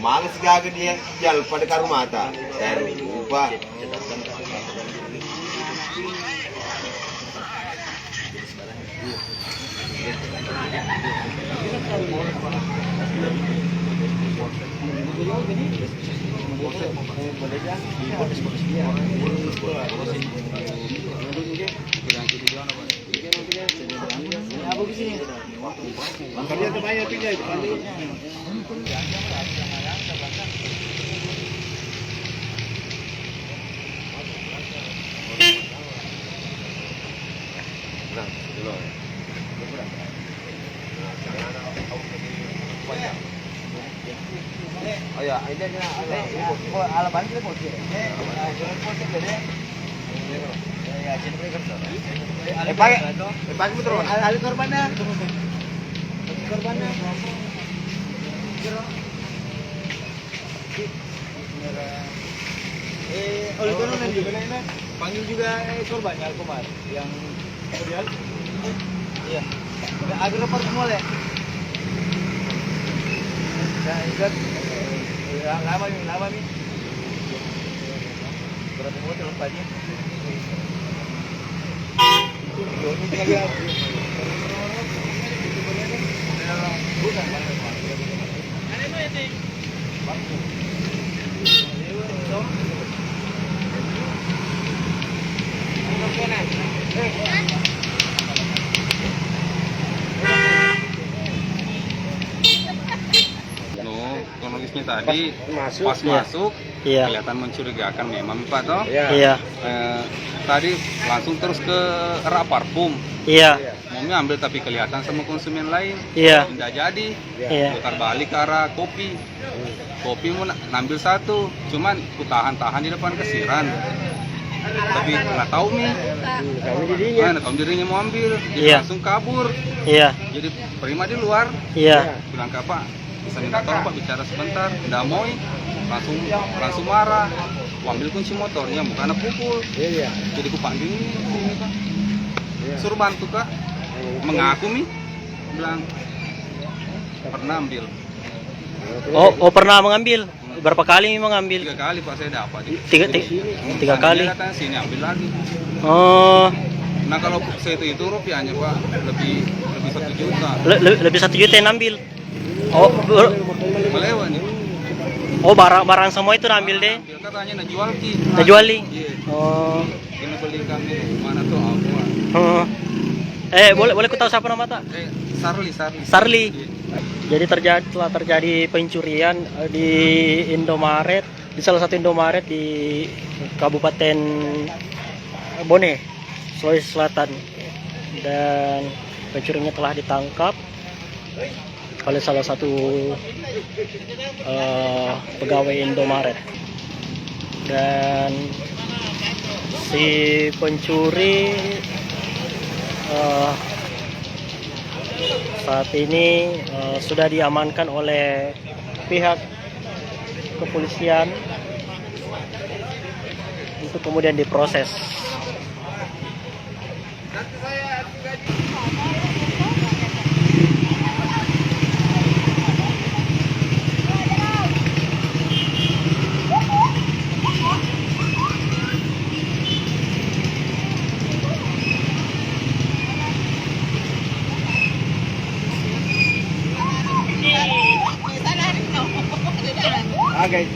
Males gaga dia jal pada karu mata. Saya lupa. Oh ya, ini ala bantu mau sih. Pakai betul. Ada korbannya. Korbannya. Oleh korban juga ini panggil juga korbannya Alkomar yang kemudian. Iya. Ada report semua ya. Nah, ikut lama nih. Berapa motor lompatnya? Bukan. Kronologisnya tadi pas masuk iya. Kelihatan mencurigakan memang Pak toh. Iya. Tadi langsung terus ke rak parfum. Iya. Mau ambil tapi kelihatan sama konsumen lain. Iya. Tidak jadi. Iya. Putar balik ke arah kopi. Kopi mau ngambil satu, cuman ku tahan di depan kesiran. Tapi nggak tahu nih. Tahu dirinya mau ambil, jadi langsung kabur. Iya. Jadi Prima di luar. Iya. Bilang ke Pak, bisa minta tolong Pak bicara sebentar. Nggak mau, langsung marah. Ku ambil kunci motornya, bukan pukul. Jadi ku panggil ini Pak. Suruh bantu Kak. Mengaku nih, bilang pernah ambil. Oh pernah mengambil? Berapa kali mengambil? 3 kali Pak saya dapat. Tiga kali. Dia datang sini ambil lagi. Oh. Nah kalau saya itu rupiahnya Pak lebih 1 juta. Lebih 1 juta yang ambil. Oh. Melewa nih. Oh barang semua itu ambil deh. Katanya nak jual ki. Nak jual nih. Oh. Ini beli kami mana tuh Alfa. Oh. Boleh ku tahu siapa nama tak? Sarli. Jadi telah terjadi pencurian di Indomaret, di salah satu Indomaret di Kabupaten Bone, Sulawesi Selatan. Dan pencurinya telah ditangkap oleh salah satu pegawai Indomaret. Dan si pencuri saat ini sudah diamankan oleh pihak kepolisian untuk kemudian diproses. Okay.